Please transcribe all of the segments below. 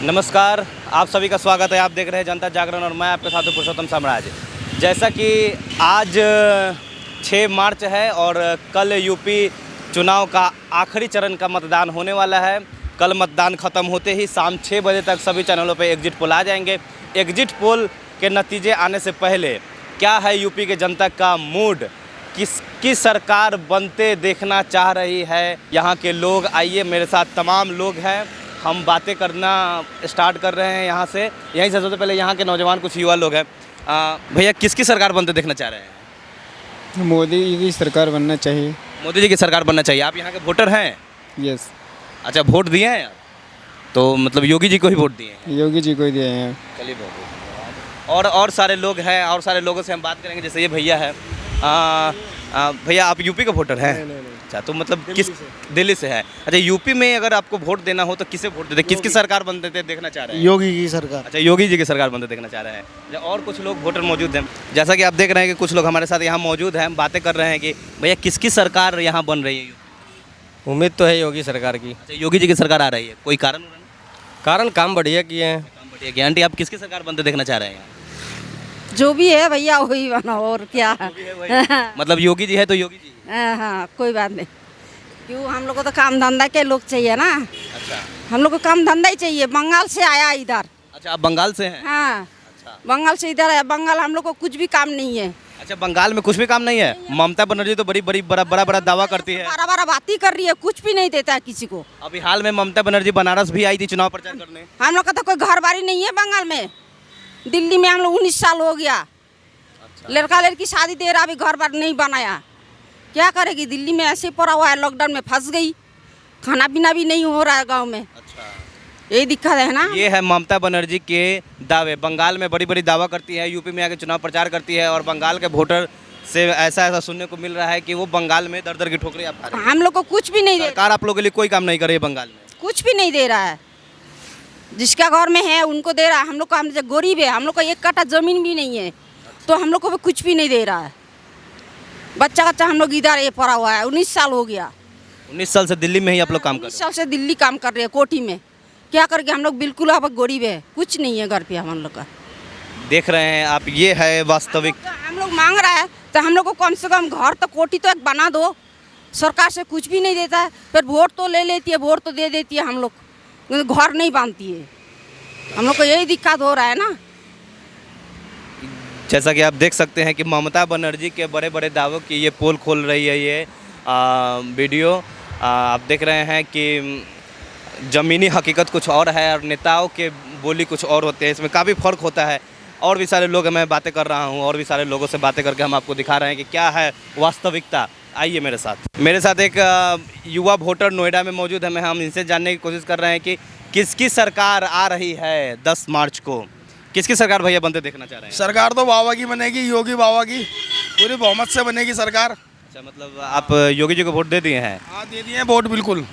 नमस्कार, आप सभी का स्वागत है। आप देख रहे हैं जनता जागरण और मैं आपके साथ हूं पुरुषोत्तम साम्राज्य। जैसा कि आज 6 मार्च है और कल यूपी चुनाव का आखिरी चरण का मतदान होने वाला है। कल मतदान ख़त्म होते ही शाम 6 बजे तक सभी चैनलों पे एग्जिट पोल आ जाएंगे। एग्जिट पोल के नतीजे आने से पहले क्या है यूपी के जनता का मूड, किसकी सरकार बनते देखना चाह रही है यहाँ के लोग। आइए मेरे साथ तमाम लोग हैं, हम बातें करना स्टार्ट कर रहे हैं यहाँ से। यहीं से सबसे पहले यहाँ के नौजवान कुछ युवा लोग हैं। भैया किसकी सरकार बनते देखना चाह रहे हैं? मोदी जी की सरकार बनना चाहिए। मोदी जी की सरकार बनना चाहिए। आप यहाँ के वोटर हैं? यस। अच्छा, वोट दिए हैं आप? तो मतलब योगी जी को ही वोट दिए हैं? योगी जी को ही दिए हैं। चलिए बहुत। और सारे लोग हैं, और सारे लोगों से हम बात करेंगे। जैसे ये भैया है। भैया आप यूपी का वोटर हैं? नहीं। अच्छा, तो मतलब किस दिल्ली से है? अच्छा, यूपी में अगर आपको वोट देना हो तो किसे वोट देते? किसकी सरकार बनते थे देखना चाह रहे हैं? योगी की सरकार। अच्छा, योगी जी की सरकार बनते देखना चाह रहे हैं। और कुछ लोग वोटर मौजूद हैं। जैसा कि आप देख रहे हैं कि कुछ लोग हमारे साथ यहाँ मौजूद हैं, बातें कर रहे हैं कि भैया किसकी सरकार यहाँ बन रही है? उम्मीद तो है योगी सरकार की। अच्छा, योगी जी की सरकार आ रही है। कोई कारण? काम बढ़िया किए हैं। काम बढ़िया किया। आंटी आप किसकी सरकार बनते देखना चाह रहे हैं? जो भी है भैया वही बना, और क्या। मतलब योगी जी है तो योगी जी। हाँ, कोई बात नहीं। क्यों, हम लोग को तो काम धंधा के लोग चाहिए ना। अच्छा। हम लोग को काम धंधा ही चाहिए। बंगाल से आया इधर। अच्छा, आप बंगाल से हैं? हाँ, अच्छा। बंगाल से इधर आया। बंगाल हम लोग को कुछ भी काम नहीं है। अच्छा, बंगाल में कुछ भी काम नहीं है? ममता बनर्जी तो बड़ा दावा करती है। बड़ा बात ही कर रही है, कुछ भी नहीं देता है किसी को। अभी हाल में ममता बनर्जी बनारस भी आई थी चुनाव प्रचार करने। हम लोग का तो कोई घर बारी नहीं है बंगाल में। दिल्ली में हम लोग 19 साल हो गया। अच्छा। लड़का लड़की शादी दे रहा, अभी घर बार नहीं बनाया। क्या करेगी? दिल्ली में ऐसे पड़ा हुआ है, लॉकडाउन में फंस गई। खाना पीना भी नहीं हो रहा है गांव में। अच्छा, यही दिक्कत है ना। ये है ममता बनर्जी के दावे। बंगाल में बड़ी दावा करती है, यूपी में आके चुनाव प्रचार करती है और बंगाल के वोटर से ऐसा सुनने को मिल रहा है कि वो बंगाल में दर की ठोकरें आप खा रहे हैं। हम लोग को कुछ भी नहीं दे, सरकार आप लोगों के लिए कोई काम नहीं कर रही है बंगाल में? कुछ भी नहीं दे रहा है। जिसका घर में है उनको दे रहा है। हम लोग को, हम गरीब है, हम लोग को 1 कट्ठा जमीन भी नहीं है, तो हम लोग को भी कुछ भी नहीं दे रहा है। बच्चा हम लोग इधर ये पड़ा हुआ है। 19 साल हो गया। 19 साल से दिल्ली में ही आप लोग काम कर 19 रहे साल से दिल्ली काम कर रहे हैं, कोठी में। क्या करके हम लोग बिल्कुल अब गरीब है, कुछ नहीं है घर पे हम लोग का। हैं? देख रहे हैं आप, ये है वास्तविक। हम लोग मांग रहा है तो हम लोग को कम से कम घर तो, कोठी तो एक बना दो। सरकार से कुछ भी नहीं देता है, फिर वोट तो ले लेती है, वोट तो दे देती है हम लोग, घर नहीं बांधती है। हम लोग को यही दिक्कत हो रहा है ना। जैसा कि आप देख सकते हैं कि ममता बनर्जी के बड़े दावों की ये पोल खोल रही है। ये वीडियो आप देख रहे हैं कि ज़मीनी हकीकत कुछ और है और नेताओं के बोली कुछ और होते हैं। इसमें काफ़ी फ़र्क होता है। और भी सारे लोग, मैं बातें कर रहा हूँ, और भी सारे लोगों से बातें करके हम आपको दिखा रहे हैं कि क्या है वास्तविकता। आइए मेरे साथ एक युवा वोटर नोएडा में मौजूद है। हम इनसे जानने की कोशिश कर रहे हैं कि किसकी सरकार आ रही है 10 मार्च को। किसकी सरकार भैया बनते देखना चाह रहे हैं? सरकार तो बाबा की बनेगी, योगी बाबा की पूरी बहुमत से बनेगी सरकार। अच्छा, मतलब आप योगी जी को वोट दे दिए हैं? हाँ, दे दिए हैं वोट, बिल्कुल।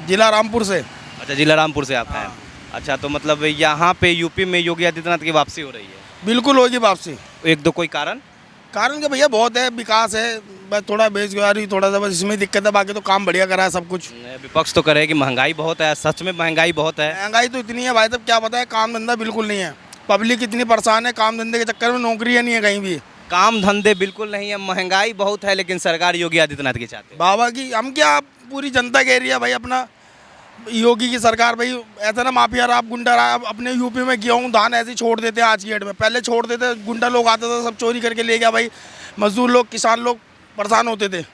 जिला रामपुर से। अच्छा, जिला रामपुर से आप हैं। अच्छा, तो मतलब यहाँ पे यूपी में योगी आदित्यनाथ की वापसी हो रही है? बिल्कुल होगी वापसी। एक दो कोई कारण क्या भैया, बहुत है, विकास है, बस थोड़ा बेरोजगारी थोड़ा सा, बस इसमें दिक्कत है। बाकी तो काम बढ़िया करा है सब कुछ। विपक्ष तो करे कि महंगाई बहुत है। सच में महंगाई बहुत है? महंगाई तो इतनी है भाई साहब, क्या पता है, काम धंधा बिल्कुल नहीं है। पब्लिक इतनी परेशान है, काम धंधे के चक्कर में नौकरियाँ नहीं है कहीं भी। काम धंधे बिल्कुल नहीं है, महंगाई बहुत है, लेकिन सरकार योगी आदित्यनाथ की चाहते हैं। बाबा की हम क्या, पूरी जनता कह रही है भाई अपना योगी की सरकार। भाई ऐसा ना माफिया राब गुंडा राब, अपने यूपी में गेहूँ धान ऐसे ही छोड़ देते हैं आज की डेट में। पहले छोड़ देते, गुंडा लोग आते थे, सब चोरी करके ले गया भाई। मजदूर लोग, किसान लोग परेशान होते थे।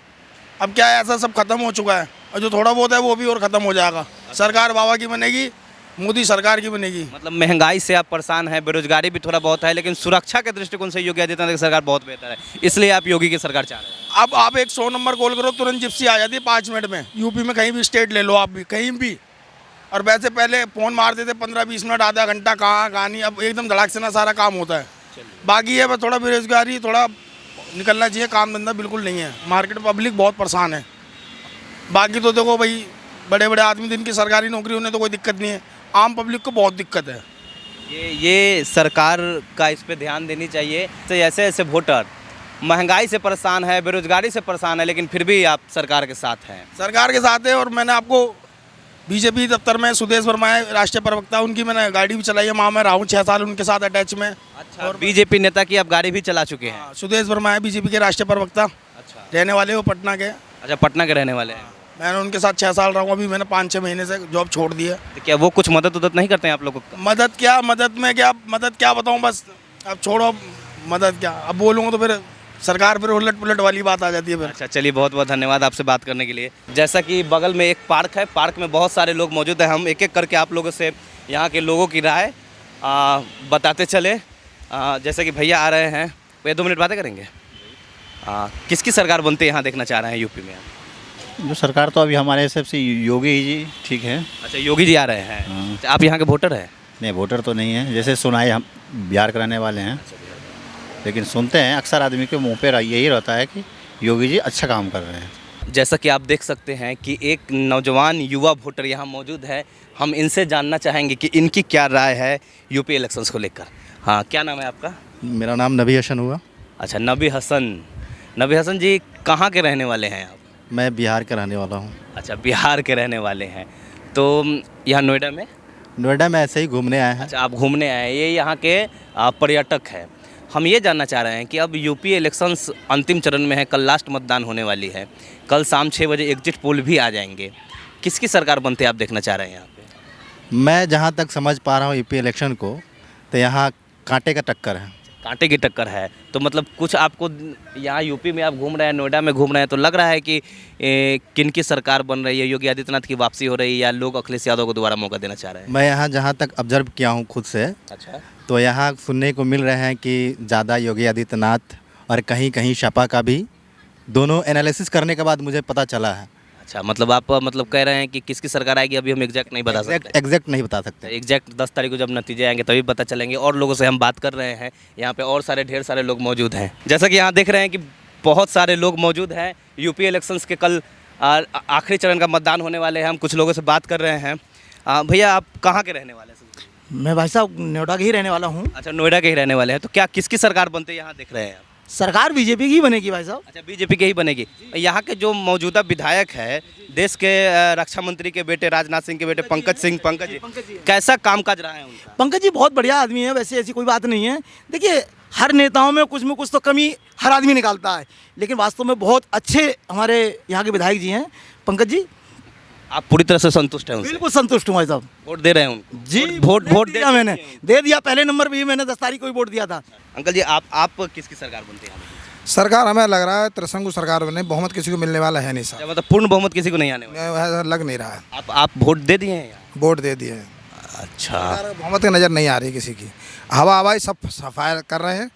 अब क्या है, ऐसा सब खत्म हो चुका है, और जो थोड़ा बहुत है वो भी और ख़त्म हो जाएगा। सरकार बाबा की बनेगी, मोदी सरकार की बनेगी। मतलब महंगाई से आप परेशान हैं, बेरोजगारी भी थोड़ा बहुत है, लेकिन सुरक्षा के दृष्टिकोण से योगी आदित्यनाथ की सरकार बहुत बेहतर है, इसलिए आप योगी की सरकार चाह रहे हैं। अब आप एक 100 नंबर कॉल करो, तुरंत जिप्सी आ जाती है 5 मिनट में। यूपी में कहीं भी स्टेट ले लो आप भी, कहीं भी। और वैसे पहले फ़ोन मार देते 15-20 मिनट, आधा घंटा, कहाँ नहीं। अब एकदम धड़ाक से ना सारा काम होता है। बाकी है बस थोड़ा बेरोजगारी, थोड़ा निकलना चाहिए, काम धंधा बिल्कुल नहीं है। मार्केट पब्लिक बहुत परेशान है। बाकी तो देखो भाई, बड़े बड़े आदमी, जिनकी सरकारी नौकरी, उन्हें तो कोई दिक्कत नहीं है। आम पब्लिक को बहुत दिक्कत है। ये सरकार का इस पे ध्यान देनी चाहिए। तो ऐसे वोटर महंगाई से परेशान है, बेरोजगारी से परेशान है, लेकिन फिर भी आप सरकार के साथ हैं। सरकार के साथ है। और मैंने आपको बीजेपी दफ्तर में सुदेश वर्मा है राष्ट्रीय प्रवक्ता, उनकी मैंने गाड़ी भी चलाई है, वहाँ मैं रहा हूँ 6 साल उनके साथ अटैच में। अच्छा, बीजेपी नेता की आप गाड़ी भी चला चुके हैं। सुदेश वर्मा है बीजेपी के राष्ट्रीय प्रवक्ता, अच्छा रहने वाले वो पटना के। अच्छा, पटना के रहने वाले हैं। मैंने उनके साथ 6 साल रहा हूँ, अभी मैंने 5-6 महीने से जॉब छोड़ दी है। तो क्या वो कुछ मदद उदद नहीं करते हैं आप लोगों को? मदद क्या बताऊँ, बस अब छोड़ो, मदद क्या अब बोलूँगा तो फिर सरकार फिर उलट पुलट वाली बात आ जाती है फिर। अच्छा, चलिए बहुत बहुत धन्यवाद आपसे बात करने के लिए। जैसा कि बगल में एक पार्क है, पार्क में बहुत सारे लोग मौजूद हैं। हम एक एक करके आप लोगों से यहाँ के लोगों की राय बताते चले। जैसे कि भैया आ रहे हैं, भैया 2 मिनट बातें करेंगे। किसकी सरकार बनते यहाँ देखना चाह रहे हैं यूपी में? जो सरकार तो अभी हमारे हिसाब से योगी जी ठीक है। अच्छा, योगी जी आ रहे हैं। हाँ। आप यहाँ के वोटर हैं? नहीं, वोटर तो नहीं है, जैसे सुनाई हम बिहार के रहने वाले हैं, लेकिन सुनते हैं अक्सर आदमी के मुंह पे यही रहता है कि योगी जी अच्छा काम कर रहे हैं। जैसा कि आप देख सकते हैं कि एक नौजवान युवा वोटर यहाँ मौजूद है। हम इनसे जानना चाहेंगे कि इनकी क्या राय है यूपी इलेक्शंस को लेकर। हाँ, क्या नाम है आपका? मेरा नाम नबी हसन हुआ। अच्छा, नबी हसन जी कहाँ के रहने वाले हैं आप? मैं बिहार का रहने वाला हूँ। अच्छा, बिहार के रहने वाले हैं। तो यहाँ नोएडा में? नोएडा में ऐसे ही घूमने आए हैं। अच्छा, आप घूमने आए हैं। ये यहाँ के पर्यटक हैं। हम ये जानना चाह रहे हैं कि अब यूपी इलेक्शंस अंतिम चरण में है, कल लास्ट मतदान होने वाली है, कल शाम 6 बजे एग्जिट पोल भी आ जाएंगे। किसकी सरकार बनते आप देखना चाह रहे हैं यहाँ पे? मैं जहाँ तक समझ पा रहा हूँ यूपी इलेक्शन को, तो यहाँ कांटे का टक्कर है। कांटे की टक्कर है। तो मतलब कुछ आपको यहाँ यूपी में आप घूम रहे हैं, नोएडा में घूम रहे हैं, तो लग रहा है कि किन की सरकार बन रही है? योगी आदित्यनाथ की वापसी हो रही है या लोग अखिलेश यादव को दोबारा मौका देना चाह रहे हैं? मैं यहाँ जहाँ तक ऑब्जर्व किया हूँ खुद से, अच्छा, तो यहाँ सुनने को मिल रहे हैं कि ज़्यादा योगी आदित्यनाथ और कहीं कहीं सपा का भी, दोनों एनालिसिस करने के बाद मुझे पता चला है। अच्छा, मतलब आप कह रहे हैं कि किसकी सरकार आएगी अभी हम एग्जैक्ट नहीं बता सकते? एग्जैक्ट नहीं बता सकते। एग्जैक्ट 10 तारीख को जब नतीजे आएंगे तभी पता चलेंगे। और लोगों से हम बात कर रहे हैं, यहाँ पे और ढेर सारे लोग मौजूद हैं। जैसा कि यहाँ देख रहे हैं कि बहुत सारे लोग मौजूद हैं। यूपी इलेक्शंस के कल आखिरी चरण का मतदान होने वाले हैं। हम कुछ लोगों से बात कर रहे हैं। भैया, आप कहाँ के रहने वाले हैं? मैं भाई साहब नोएडा के ही रहने वाला हूँ। अच्छा, नोएडा के ही रहने वाले हैं। तो क्या किसकी सरकार बनते यहाँ देख रहे हैं आप? सरकार बीजेपी की ही बनेगी भाई साहब। अच्छा, बीजेपी की ही बनेगी। यहाँ के जो मौजूदा विधायक है, देश के रक्षा मंत्री के बेटे, राजनाथ सिंह के बेटे पंकज जी, कैसा कामकाज रहा है उनका? पंकज जी बहुत बढ़िया आदमी है, वैसे ऐसी कोई बात नहीं है। देखिए, हर नेताओं में कुछ तो कमी हर आदमी निकालता है, लेकिन वास्तव में बहुत अच्छे हमारे यहाँ के विधायक जी हैं पंकज जी। आप पूरी तरह से संतुष्ट हैं उनसे? बिल्कुल संतुष्ट हूँ भाई साहब। वोट दे रहे हैं उनको? जी, वोट दिया मैंने, दे दिया। पहले नंबर भी मैंने 10 तारीख को ही वोट दिया था। अंकल जी, आप किसकी सरकार बनते हैं? सरकार हमें लग रहा है त्रिशंकु सरकार बने, बहुमत किसी को मिलने वाला है नहीं सर। मतलब पूर्ण बहुमत किसी को नहीं आने वाला? लग नहीं रहा है। आप वोट दे दिए हैं? वोट दे दिए। अच्छा, बहुमत की नज़र नहीं आ रही किसी की। हवाई सब सफाई कर रहे हैं,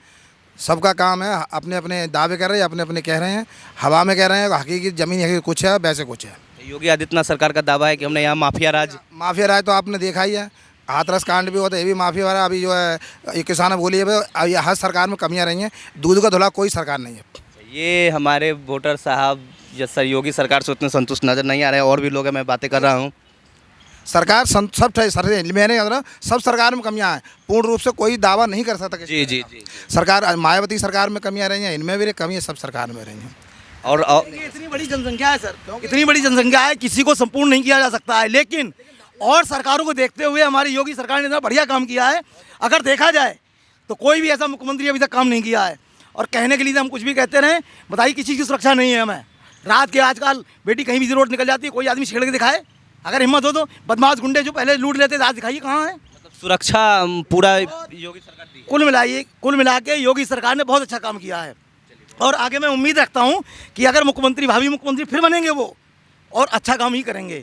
सबका काम है, अपने अपने दावे कर रहे हैं, अपने अपने कह रहे हैं, हवा में कह रहे हैं, हकीकी ज़मीन कुछ है, वैसे कुछ है। योगी आदित्यनाथ सरकार का दावा है कि हमने यहाँ माफिया राज तो आपने देखा ही है, हाथरस कांड भी होता है, ये भी माफिया वाला। अभी जो है ये किसान बोली है, अभी हर सरकार में कमियां रही हैं, दूध का धुला कोई सरकार नहीं है। ये हमारे वोटर साहब जैसा योगी सरकार से उतने संतुष्ट नज़र नहीं आ रहे हैं। और भी लोग हैं, मैं बातें कर रहा हूँ। सरकार सब मैंने सब सरकार में कमियां हैं, पूर्ण रूप से कोई दावा नहीं कर सकता। जी। सरकार मायावती सरकार में कमियां रही हैं, इनमें भी कमी है, सब सरकार में रही हैं। और इतनी बड़ी जनसंख्या है सर, इतनी बड़ी जनसंख्या है, किसी को संपूर्ण नहीं किया जा सकता है, लेकिन और सरकारों को देखते हुए हमारी योगी सरकार ने इतना बढ़िया काम किया है। अगर देखा जाए तो कोई भी ऐसा मुख्यमंत्री अभी तक काम नहीं किया है। और कहने के लिए हम कुछ भी कहते रहें, बताइए किसी की सुरक्षा नहीं है हमें। रात के आजकल बेटी कहीं भी रोड निकल जाती है, कोई आदमी छेड़ के दिखाए, अगर हिम्मत हो तो। बदमाश गुंडे जो पहले लूट लेते थे, आज दिखाइए कहाँ है। मतलब सुरक्षा पूरा योगी सरकार दी है। कुल मिला के योगी सरकार ने बहुत अच्छा काम किया है। और आगे मैं उम्मीद रखता हूँ कि अगर भावी मुख्यमंत्री फिर बनेंगे वो, और अच्छा काम ही करेंगे।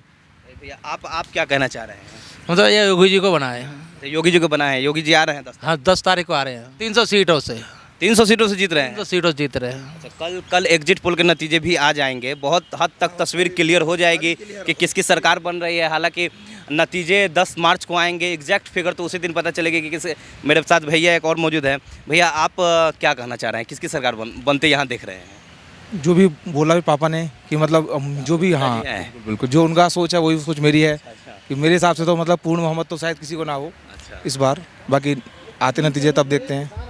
भैया, आप क्या कहना चाह रहे हैं? मतलब ये योगी जी को बनाए हैं। योगी जी को बना है। योगी जी आ रहे हैं 10 हाँ, 10 तारीख को आ रहे हैं। 300 सीटों से 300 सीटों से जीत रहे हैं। 300 सीटों जीत रहे हैं। अच्छा, कल एग्जिट पोल के नतीजे भी आ जाएंगे। बहुत हद तक तस्वीर क्लियर हो जाएगी कि किसकी सरकार बन रही है। हालांकि नतीजे 10 मार्च को आएंगे, एग्जैक्ट फिगर तो उसी दिन पता चलेगी कि किस। मेरे साथ भैया एक और मौजूद है। भैया, आप क्या कहना चाह रहे हैं, किसकी सरकार बनते यहाँ देख रहे हैं? जो भी बोला भी पापा ने कि मतलब जो भी, हाँ बिल्कुल, जो उनका सोच है वही सोच मेरी है कि मेरे हिसाब से तो मतलब पूर्ण बहुमत तो शायद किसी को ना हो इस बार। बाकी आते नतीजे तब देखते हैं।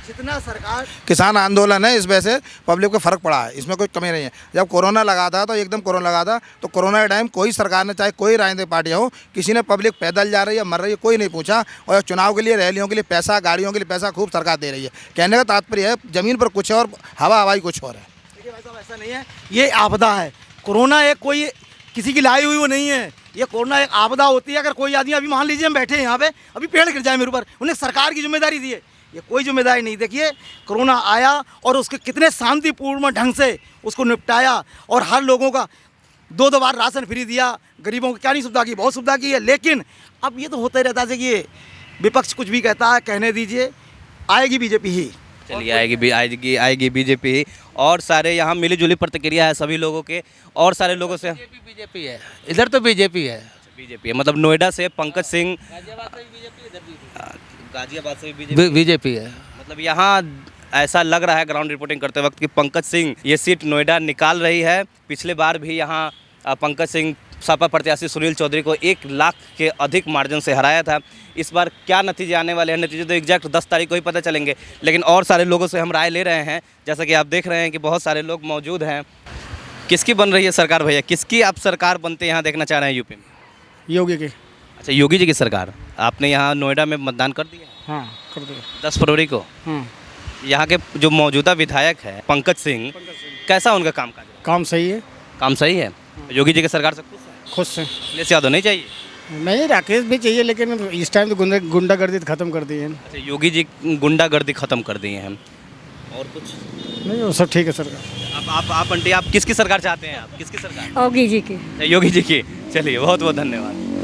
जितना सरकार किसान आंदोलन है, इस वजह से पब्लिक को फ़र्क पड़ा है, इसमें कोई कमी नहीं है। जब कोरोना लगा था तो एकदम कोरोना लगा था, तो कोरोना के टाइम कोई सरकार ने, चाहे कोई राजनीतिक पार्टियाँ हो, किसी ने पब्लिक पैदल जा रही है मर रही है कोई नहीं पूछा। और चुनाव के लिए, रैलियों के लिए पैसा, गाड़ियों के लिए पैसा खूब सरकार दे रही है। कहने का तात्पर्य है ज़मीन पर कुछ और, हवाई कुछ और है। देखिए भाई साहब, ऐसा नहीं है, ये आपदा है। कोरोना एक कोई किसी की लाई हुई वो नहीं है, ये कोरोना एक आपदा होती है। अगर कोई आदमी, अभी मान लीजिए हम बैठे हैं यहाँ पे, अभी पेड़ गिर जाए मेरे ऊपर, उन्हें सरकार की जिम्मेदारी दी है, ये कोई जिम्मेदारी नहीं। देखिए कोरोना आया और उसके कितने शांतिपूर्ण ढंग से उसको निपटाया, और हर लोगों का 2-2 बार राशन फ्री दिया, गरीबों को क्या नहीं सुविधा की, बहुत सुविधा की है। लेकिन अब ये तो होता ही रहता है कि ये विपक्ष कुछ भी कहता है, कहने दीजिए, आएगी बीजेपी ही। चलिए आएगी बीजेपी ही। और सारे यहाँ मिली जुली प्रतिक्रिया है सभी लोगों के, और सारे लोगों से बीजेपी है, इधर तो बीजेपी है। बीजेपी है, मतलब नोएडा से पंकज सिंह, गाजियाबाद से भी बीजेपी है। मतलब यहाँ ऐसा लग रहा है ग्राउंड रिपोर्टिंग करते वक्त कि पंकज सिंह ये सीट नोएडा निकाल रही है। पिछले बार भी यहाँ पंकज सिंह सपा प्रत्याशी सुनील चौधरी को 1 लाख के अधिक मार्जिन से हराया था। इस बार क्या नतीजे आने वाले हैं, नतीजे तो एग्जैक्ट 10 तारीख को ही पता चलेंगे। लेकिन और सारे लोगों से हम राय ले रहे हैं, जैसा कि आप देख रहे हैं कि बहुत सारे लोग मौजूद हैं। किसकी बन रही है सरकार भैया, किसकी आप सरकार बनते यहाँ देखना चाह रहे हैं यूपी में? योगी के। अच्छा, योगी जी की सरकार। आपने यहाँ नोएडा में मतदान कर दिया? हाँ, कर दिया। 10 फरवरी को। यहाँ के जो मौजूदा विधायक है पंकज सिंह, कैसा उनका काम काज? काम सही है। काम सही है। योगी जी की सरकार से खुश से अखिलेश यादव नहीं चाहिए? नहीं, राकेश भी चाहिए, लेकिन इस टाइम तो गुंडागर्दी खत्म कर दी है। अच्छा, योगी जी गुंडागर्दी खत्म कर दिए हैं। और कुछ नहीं, वो सब ठीक है सर। आप आंटी, आप किसकी सरकार चाहते हैं? आप किसकी सरकार? योगी जी की। योगी जी की। चलिए, बहुत बहुत धन्यवाद।